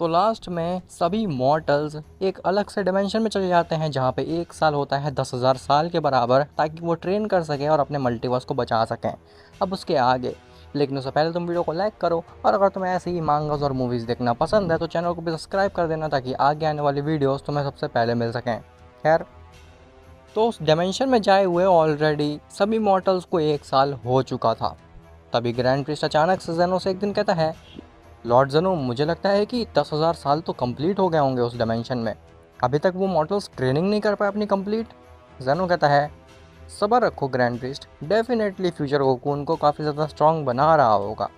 तो लास्ट में सभी मॉर्टल्स एक अलग से डिमेंशन में चले जाते हैं जहाँ पे 1 साल होता है 10,000 साल के बराबर, ताकि वो ट्रेन कर सकें और अपने मल्टीवर्स को बचा सकें। अब उसके आगे, लेकिन उससे पहले तुम वीडियो को लाइक करो, और अगर तुम्हें ऐसे ही मांगास और मूवीज़ देखना पसंद है तो चैनल को भी सब्सक्राइब कर देना, ताकि आगे आने वाली वीडियोस तुम्हें सबसे पहले मिल सकें। खैर, तो उस डायमेंशन में जाए हुए ऑलरेडी सभी मॉर्टल्स को 1 साल हो चुका था। तभी ग्रैंड प्रिस्ट अचानक से जेनो से एक दिन कहता है, लॉर्ड जेनो, मुझे लगता है कि 10,000 साल तो कंप्लीट हो गए होंगे उस डायमेंशन में, अभी तक वो मॉर्टल्स ट्रेनिंग नहीं कर पाए अपनी कंप्लीट। जेनो कहता है, सब्र रखो grand priest, definitely future Goku उनको काफ़ी ज़्यादा स्ट्रॉन्ग बना रहा होगा।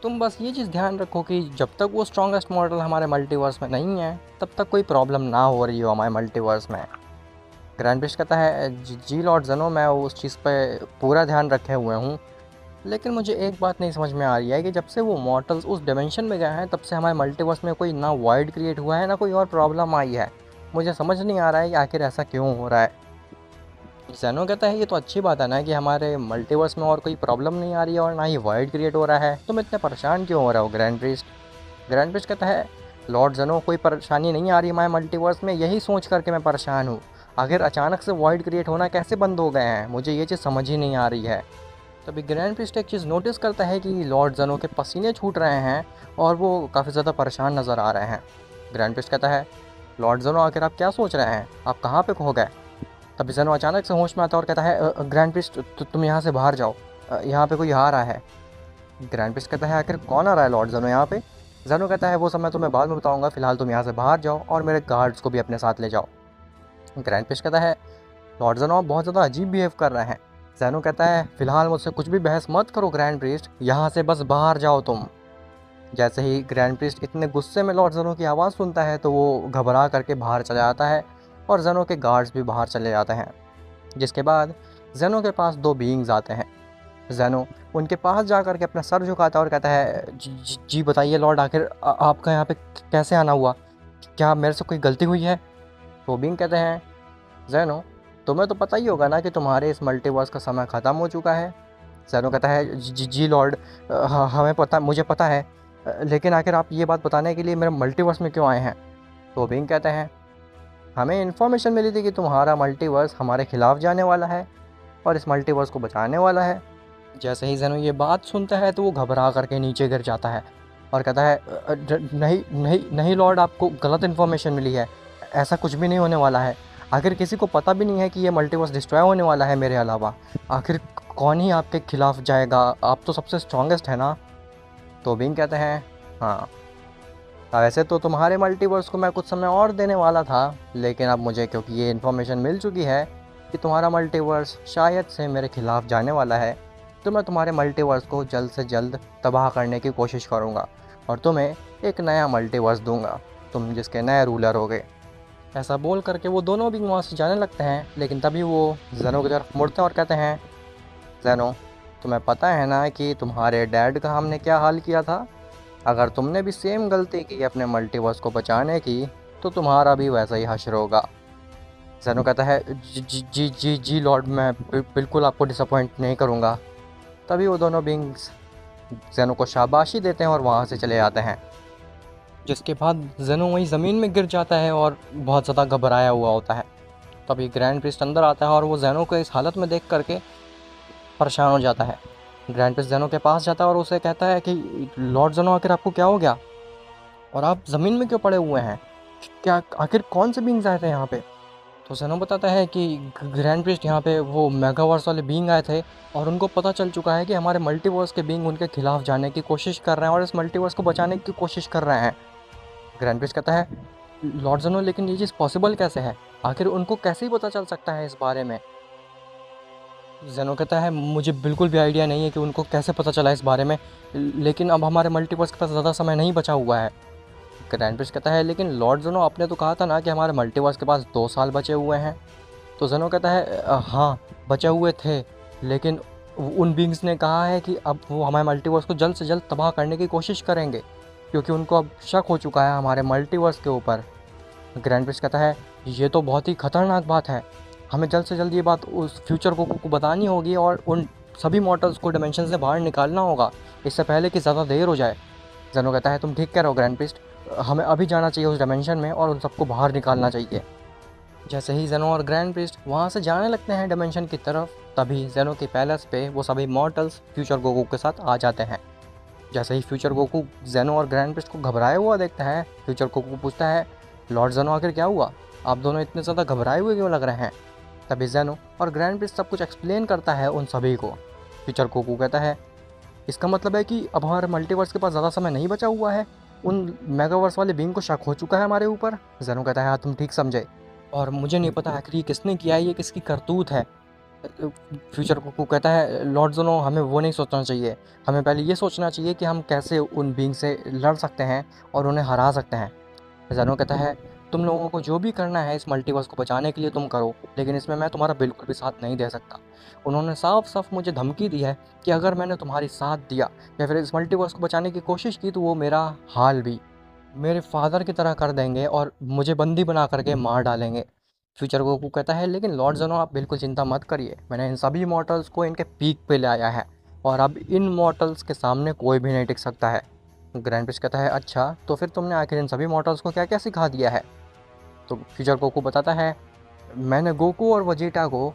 तुम बस ये चीज़ ध्यान रखो कि जब तक वो स्ट्रॉन्गेस्ट मॉडल हमारे मल्टीवर्स में नहीं है तब तक कोई प्रॉब्लम ना हो रही हो हमारे मल्टीवर्स में। ग्रैंड प्रिस्ट कहता है, जी लॉर्ड जेनो, मैं उस चीज़ पे पूरा ध्यान रखे हुए हूँ, लेकिन मुझे एक बात नहीं समझ में आ रही है कि जब से वो मॉर्टल्स उस डिमेंशन में गए हैं तब से हमारे मल्टीवर्स में कोई ना वॉइड क्रिएट हुआ है ना कोई और प्रॉब्लम आई है। मुझे समझ नहीं आ रहा है कि आखिर ऐसा क्यों हो रहा है। जेनो कहता है, ये तो अच्छी बात है ना कि हमारे मल्टीवर्स में और कोई प्रॉब्लम नहीं आ रही है और ना ही वॉइड क्रिएट हो रहा है, तुम इतने परेशान क्यों हो रहे हो ग्रैंड प्रिस्ट। ग्रैंड प्रिस्ट कहता है, लॉर्ड जेनो, कोई परेशानी नहीं आ रही हमारे मल्टीवर्स में, यही सोच करके मैं परेशान हूँ। आखिर अचानक से वॉइड क्रिएट होना कैसे बंद हो गए हैं, मुझे ये चीज़ समझ ही नहीं आ रही है। तभी ग्रैंड प्रिस्ट एक चीज़ नोटिस करता है कि लॉर्ड जेनो के पसीने छूट रहे हैं और वो काफ़ी ज़्यादा परेशान नज़र आ रहे हैं। ग्रैंड प्रिस्ट कहता है, लॉर्ड जेनो, आखिर आप क्या सोच रहे हैं, आप कहाँ पे खो गए। तभी जेनो अचानक से होश में आता है और कहता है, ग्रैंड प्रिस्ट, तुम यहाँ से बाहर जाओ, यहाँ पे कोई आ रहा है। ग्रैंड प्रिस्ट कहता है, आखिर कौन आ रहा है लॉर्ड जेनो यहाँ पे। जेनो कहता है, वो सब मैं तुम्हें बाद में बताऊँगा, फिलहाल तुम यहाँ से बाहर जाओ और मेरे गार्ड्स को भी अपने साथ ले जाओ। ग्रैंड प्रिस्ट कहता है, लॉर्ड जेनो, आप बहुत ज़्यादा अजीब बिहेव कर रहे हैं। जेनो कहता है, फिलहाल मुझसे कुछ भी बहस मत करो ग्रैंड प्रिस्ट, यहाँ से बस बाहर जाओ तुम। जैसे ही ग्रैंड प्रिस्ट इतने गुस्से में लॉर्ड जेनो की आवाज़ सुनता है तो वो घबरा करके बाहर चला जाता है और जेनो के गार्ड्स भी बाहर चले जाते हैं। जिसके बाद जेनो के पास दो बीइंग्स आते हैं। जेनो उनके पास जा कर के अपना सर झुकाता है और कहता है, जी बताइए लॉर्ड, आखिर आपका यहाँ पे कैसे आना हुआ, क्या मेरे से कोई गलती हुई है। तो बीइंग कहते हैं, जेनो, तुम्हें तो पता ही होगा ना कि तुम्हारे इस मल्टीवर्स का समय ख़त्म हो चुका है। जेनो कहता है, जी लॉर्ड, हमें पता, मुझे पता है, लेकिन आखिर आप ये बात बताने के लिए मेरे मल्टीवर्स में क्यों आए हैं। तो बीइंग कहते हैं, हमें इन्फॉर्मेशन मिली थी कि तुम्हारा मल्टीवर्स हमारे खिलाफ जाने वाला है और इस मल्टीवर्स को बचाने वाला है। जैसे ही जेनो ये बात सुनता है तो वो घबरा करके नीचे गिर जाता है और कहता है, नहीं नहीं नहीं लॉर्ड, आपको गलत इन्फॉर्मेशन मिली है, ऐसा कुछ भी नहीं होने वाला है। आखिर किसी को पता भी नहीं है कि ये मल्टीवर्स डिस्ट्रॉय होने वाला है मेरे अलावा, आखिर कौन ही आपके खिलाफ जाएगा, आप तो सबसे स्ट्रॉन्गेस्ट है ना। तो बिंग कहते हैं, हाँ, वैसे तो तुम्हारे मल्टीवर्स को मैं कुछ समय और देने वाला था, लेकिन अब मुझे क्योंकि ये इन्फॉर्मेशन मिल चुकी है कि तुम्हारा मल्टीवर्स शायद से मेरे खिलाफ जाने वाला है, तो मैं तुम्हारे मल्टीवर्स को जल्द से जल्द तबाह करने की कोशिश करूँगा और तुम्हें एक नया मल्टीवर्स दूंगा, तुम जिसके नए रूलर होगे। ऐसा बोल करके वो दोनों भी वहाँ से जाने लगते हैं, लेकिन तभी वो जेनो की तरफ मुड़ते हैं और कहते हैं, जेनो, तुम्हें पता है ना कि तुम्हारे डैड का हमने क्या हाल किया था। अगर तुमने भी सेम गलती की अपने मल्टीवर्स को बचाने की तो तुम्हारा भी वैसा ही हश्र होगा। जेनो कहता है, जी लॉर्ड, मैं बिल्कुल आपको डिसअपॉइंट नहीं करूँगा। तभी वो दोनों बींग्स जेनो को शाबाशी देते हैं और वहाँ से चले जाते हैं। जिसके बाद जेनो वहीं ज़मीन में गिर जाता है और बहुत ज़्यादा घबराया हुआ होता है। तभी ग्रैंड प्रिस्ट अंदर आता है और वो जेनो को इस हालत में देख करके परेशान हो जाता है। ग्रैंड प्रिस्ट जेनो के पास जाता है और उसे कहता है कि लॉर्ड जेनो, आखिर आपको क्या हो गया और आप ज़मीन में क्यों पड़े हुए हैं, क्या आखिर कौन से बींग्स आए थे यहाँ पे। तो जेनो बताता है कि ग्रैंड प्रिस्ट, यहाँ पे वो मेगावर्स वाले बींग आए थे और उनको पता चल चुका है कि हमारे मल्टीवर्स के बींग उनके खिलाफ जाने की कोशिश कर रहे हैं और इस मल्टीवर्स को बचाने की कोशिश कर रहे हैं। ग्रैंड प्रिस्ट कहता है, लॉर्ड जेनो, लेकिन ये चीज़ पॉसिबल कैसे है, आखिर उनको कैसे ही पता चल सकता है इस बारे में। जेनो कहता है, मुझे बिल्कुल भी आइडिया नहीं है कि उनको कैसे पता चला इस बारे में, लेकिन अब हमारे मल्टीवर्स के पास ज़्यादा समय नहीं बचा हुआ है। ग्रैंड प्रिस्ट कहता है, लेकिन लॉर्ड जेनो, आपने तो कहा था ना कि हमारे मल्टीवर्स के पास 2 साल बचे हुए हैं। तो जेनो कहता है, हाँ बचे हुए थे, लेकिन उन बींग्स ने कहा है कि अब वो हमारे मल्टीवर्स को जल्द से जल्द तबाह करने की कोशिश करेंगे, क्योंकि उनको अब शक हो चुका है हमारे मल्टीवर्स के ऊपर। ग्रैंड प्रिस्ट कहता है, ये तो बहुत ही खतरनाक बात है, हमें जल्द से जल्द ये बात उस फ्यूचर को बतानी होगी और उन सभी मॉर्टल्स को डिमेंशन से बाहर निकालना होगा, इससे पहले कि ज़्यादा देर हो जाए। जेनो कहता है, तुम ठीक कह रहे हो ग्रैंड प्रिस्ट, हमें अभी जाना चाहिए उस डायमेंशन में और उन सबको बाहर निकालना चाहिए। जैसे ही जेनो और ग्रैंड प्रिस्ट वहाँ से जाने लगते हैं डायमेंशन की तरफ, तभी जेनो के पैलेस पे वो सभी मॉर्टल्स फ्यूचर गोकू के साथ आ जाते हैं। जैसे ही फ्यूचर गोकू जेनो और ग्रैंड प्रिस्ट को घबराए हुआ देखता है, फ्यूचर गोकू पूछता है, लॉर्ड जेनो आखिर क्या हुआ, आप दोनों इतने ज़्यादा घबराए हुए क्यों लग रहे हैं। तभी जेनो और ग्रैंड प्रिस्ट सब कुछ एक्सप्लेन करता है उन सभी को। फ्यूचर गोकू कहता है, इसका मतलब है कि अब हमारे मल्टीवर्स के पास ज़्यादा समय नहीं बचा हुआ है, उन मेगावर्स वाले बीइंग को शक हो चुका है हमारे ऊपर। जेनो कहता है, हाँ तुम ठीक समझे, और मुझे नहीं पता आखिर ये किसने किया है, ये किसकी करतूत है। फ्यूचर को कहता है, लॉर्ड जोनो हमें वो नहीं सोचना चाहिए, हमें पहले ये सोचना चाहिए कि हम कैसे उन बीइंग से लड़ सकते हैं और उन्हें हरा सकते हैं। जेनो कहता है, तुम लोगों को जो भी करना है इस मल्टीवर्स को बचाने के लिए तुम करो, लेकिन इसमें मैं तुम्हारा बिल्कुल भी साथ नहीं दे सकता। उन्होंने साफ साफ मुझे धमकी दी है कि अगर मैंने तुम्हारी साथ दिया या फिर इस मल्टीवर्स को बचाने की कोशिश की तो वो मेरा हाल भी मेरे फादर की तरह कर देंगे और मुझे बंदी बना करके मार डालेंगे। फ्यूचर गोकू कहता है, लेकिन लॉर्ड ज़ेनो आप बिल्कुल चिंता मत करिए, मैंने इन सभी मॉर्टल्स को इनके पीक पे ले आया है और अब इन मॉर्टल्स के सामने कोई भी नहीं टिक सकता है। ग्रैंड प्रिस्ट कहता है, अच्छा तो फिर तुमने आखिर इन सभी मॉर्टल्स को क्या क्या सिखा दिया है। तो फ्यूचर गोकू बताता है, मैंने गोकू और वजीटा को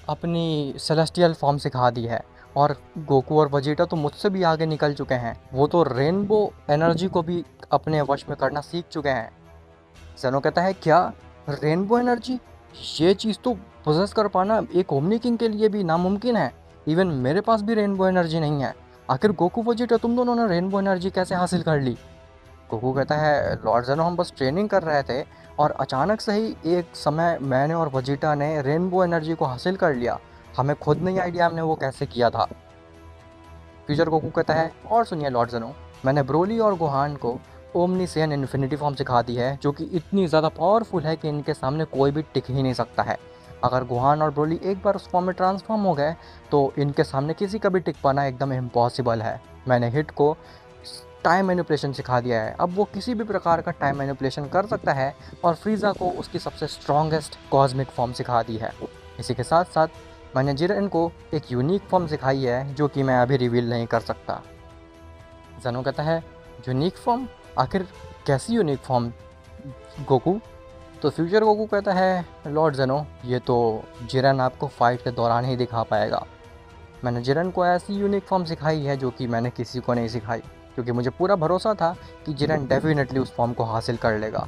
अपनी सेलेस्टियल फॉर्म सिखा दी है और गोकू और वजीटा तो मुझसे भी आगे निकल चुके हैं, वो तो रेनबो एनर्जी को भी अपने वश में करना सीख चुके हैं। ज़ेनो कहता है, क्या रेनबो एनर्जी, ये चीज़ तो पोजेस कर पाना एक ओमनी किंग के लिए भी नामुमकिन है, इवन मेरे पास भी रेनबो एनर्जी नहीं है, आखिर गोकू वजीटा तुम दोनों ने रेनबो एनर्जी कैसे हासिल कर ली। गोकू कहता है, लॉर्ड ज़ेनो हम बस ट्रेनिंग कर रहे थे और अचानक से ही एक समय मैंने और वजीटा ने रेनबो एनर्जी को हासिल कर लिया, हमें खुद नहीं आइडिया हमने वो कैसे किया था। फ्यूचर गोकू कहता है, और सुनिए लॉर्ड ज़ेनो, मैंने ब्रोली और गोहान को ओमनीसियन इन्फिनिटी फॉर्म सिखा दी है, जो कि इतनी ज़्यादा पावरफुल है कि इनके सामने कोई भी टिक ही नहीं सकता है। अगर गोहान और ब्रोली एक बार उस फॉर्म में ट्रांसफॉर्म हो गए तो इनके सामने किसी का भी टिक पाना एकदम इम्पॉसिबल है। मैंने हिट को टाइम मैनिपुलेशन सिखा दिया है, अब वो किसी भी प्रकार का टाइम मैनिपुलेशन कर सकता है, और फ्रीज़ा को उसकी सबसे स्ट्रॉन्गेस्ट कॉस्मिक फॉर्म सिखा दी है। इसी के साथ साथ मैंने जिरेन को एक यूनिक फॉर्म सिखाई है जो कि मैं अभी रिवील नहीं कर सकता। ज़ेनो कहता है, यूनिक फॉर्म, आखिर कैसी यूनिक फॉर्म गोकू। तो फ्यूचर गोकू कहता है, लॉर्ड ज़ेनो ये तो जिरेन आपको फाइट के दौरान ही दिखा पाएगा, मैंने जिरेन को ऐसी यूनिक फॉर्म सिखाई है जो कि मैंने किसी को नहीं सिखाई, क्योंकि मुझे पूरा भरोसा था कि जिरेन डेफिनेटली उस फॉर्म को हासिल कर लेगा।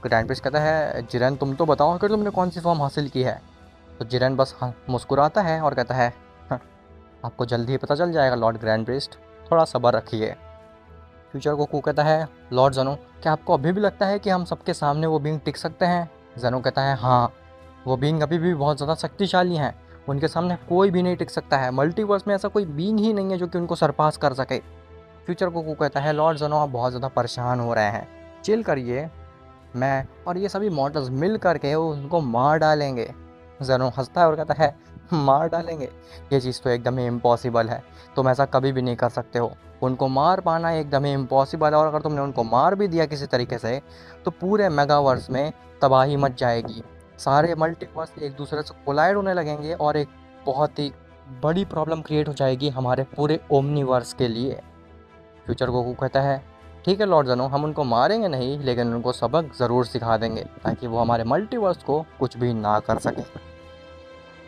ग्रैंड प्रिस्ट कहता है, जिरेन तुम तो बताओ आखिर तुमने कौन सी फॉर्म हासिल की है। तो जिरेन बस मुस्कुराता है और कहता है, "हाँ, आपको जल्दी ही पता चल जाएगा लॉर्ड ग्रैंड प्रिस्ट, थोड़ा सब्र रखिए। फ्यूचर गोकू कहता है, लॉर्ड ज़ेनो क्या आपको अभी भी लगता है कि हम सबके सामने वो बीइंग टिक सकते हैं। ज़ेनो कहता है, हाँ वो बीइंग अभी भी बहुत ज़्यादा शक्तिशाली हैं, उनके सामने कोई भी नहीं टिक सकता है, मल्टीवर्स में ऐसा कोई बीइंग ही नहीं है जो कि उनको सरपास कर सके। फ्यूचर गोकू कहता है, लॉर्ड ज़ेनो आप बहुत ज़्यादा परेशान हो रहे हैं, चिल करिए, मैं और ये सभी मॉडल्स मिल करके उनको मार डालेंगे। ज़ेनो हंसता है और कहता है, मार डालेंगे, ये चीज़ तो एकदम ही इम्पॉसिबल है, तुम ऐसा कभी भी नहीं कर सकते हो, उनको मार पाना एकदम ही इम्पॉसिबल है, और अगर तुमने उनको मार भी दिया किसी तरीके से तो पूरे मेगावर्स में तबाही मच जाएगी, सारे मल्टीवर्स एक दूसरे से कोलाइड होने लगेंगे और एक बहुत ही बड़ी प्रॉब्लम क्रिएट हो जाएगी हमारे पूरे ओमनीवर्स के लिए। फ्यूचर गोकू कहता है, ठीक है लॉर्ड ज़ेनो, हम उनको मारेंगे नहीं लेकिन उनको सबक ज़रूर सिखा देंगे ताकि वो हमारे मल्टीवर्स को कुछ भी ना कर सकें।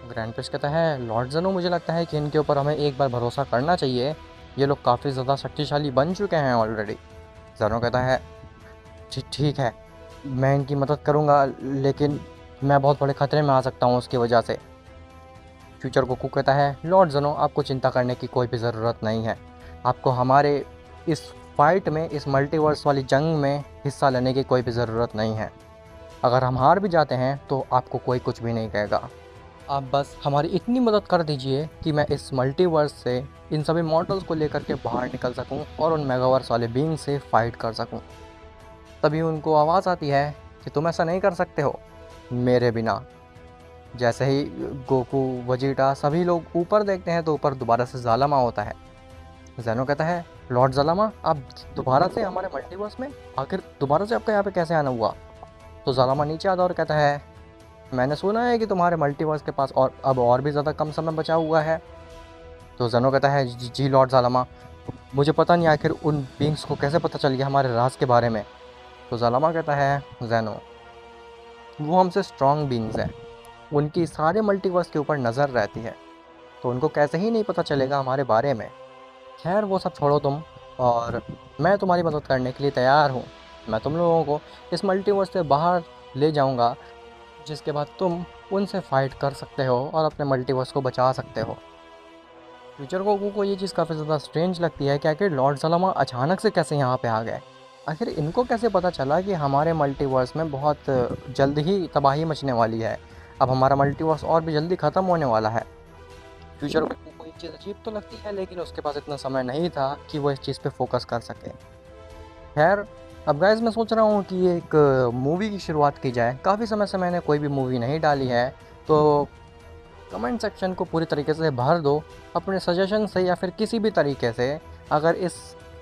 ग्रैंड प्रिस्ट कहता है, लॉर्ड ज़ेनो मुझे लगता है कि इनके ऊपर हमें एक बार भरोसा करना चाहिए, ये लोग काफ़ी ज़्यादा शक्तिशाली बन चुके हैं ऑलरेडी। ज़ेनो कहता है, ठीक है, मैं इनकी मदद करूँगा लेकिन मैं बहुत बड़े ख़तरे में आ सकता हूँ उसकी वजह से। फ्यूचर गोकू कहता है, लॉर्ड ज़ेनो आपको चिंता करने की कोई भी ज़रूरत नहीं है, आपको हमारे इस फाइट में, इस मल्टीवर्स वाली जंग में हिस्सा लेने की कोई भी ज़रूरत नहीं है, अगर हम हार भी जाते हैं तो आपको कोई कुछ भी नहीं कहेगा, आप बस हमारी इतनी मदद कर दीजिए कि मैं इस मल्टीवर्स से इन सभी मॉडल्स को लेकर के बाहर निकल सकूं और उन मेगावर्स वाले बीइंग से फाइट कर सकूं। तभी उनको आवाज़ आती है कि तुम ऐसा नहीं कर सकते हो मेरे बिना। जैसे ही गोकू, वजीटा सभी लोग ऊपर देखते हैं तो ऊपर दोबारा से ज़ालामा होता है। ज़ेनो कहता है, लॉर्ड ज़ालामा आप दोबारा से हमारे मल्टीवर्स में, आखिर दोबारा से आपका यहाँ पे कैसे आना हुआ। तो ज़ालामा नीचे आता और कहता है, मैंने सुना है कि तुम्हारे मल्टीवर्स के पास अब और भी ज़्यादा कम समय बचा हुआ है। तो ज़ेनो कहता है, जी लॉर्ड ज़ालामा, मुझे पता नहीं आखिर उन बींग्स को कैसे पता चल गया हमारे राज के बारे में। तो ज़ालमा कहता है, ज़ैनो, वो हमसे स्ट्रॉन्ग बींग्स हैं, उनकी सारे मल्टीवर्स के ऊपर नज़र रहती है, तो उनको कैसे ही नहीं पता चलेगा हमारे बारे में। खैर वो सब छोड़ो तुम, और मैं तुम्हारी मदद करने के लिए तैयार हूँ। मैं तुम लोगों को इस मल्टीवर्स से बाहर ले जाऊँगा, जिसके बाद तुम उनसे फाइट कर सकते हो और अपने मल्टीवर्स को बचा सकते हो। फ्यूचर को ये चीज़ काफ़ी ज़्यादा स्ट्रेंज लगती है कि आखिर लॉर्ड ज़ालमा अचानक से कैसे यहाँ पे आ गए। आखिर इनको कैसे पता चला कि हमारे मल्टीवर्स में बहुत जल्द ही तबाही मचने वाली है, अब हमारा मल्टीवर्स और भी जल्दी ख़त्म होने वाला है। फ्यूचर को ये चीज़ अजीब तो लगती है, लेकिन उसके पास इतना समय नहीं था कि वो इस चीज़ पे फोकस कर सके। खैर, अब गाइस मैं सोच रहा हूँ कि एक मूवी की शुरुआत की जाए। काफ़ी समय से मैंने कोई भी मूवी नहीं डाली है, तो कमेंट सेक्शन को पूरी तरीके से भर दो अपने सजेशन से, या फिर किसी भी तरीके से। अगर इस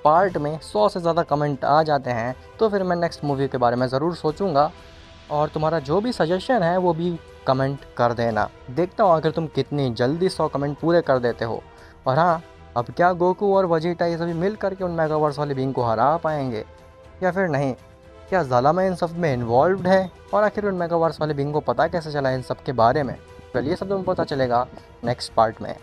पार्ट में 100 से ज़्यादा कमेंट आ जाते हैं तो फिर मैं नेक्स्ट मूवी के बारे में ज़रूर सोचूंगा, और तुम्हारा जो भी सजेशन है वो भी कमेंट कर देना। देखता हूँ अगर तुम कितनी जल्दी 100 कमेंट पूरे कर देते हो। और हाँ, अब क्या गोकू और वजीटा ये सभी मिल करके उन मेगावर्स वाले बींग को हरा पाएंगे या फिर नहीं? क्या ज़ालमा इन सब में इन्वॉल्व्ड है? और आखिर उन मेगावर्स वाले बींग को पता कैसे चला इन सब के बारे में? चलिए, सब तुम्हें पता चलेगा नेक्स्ट पार्ट में।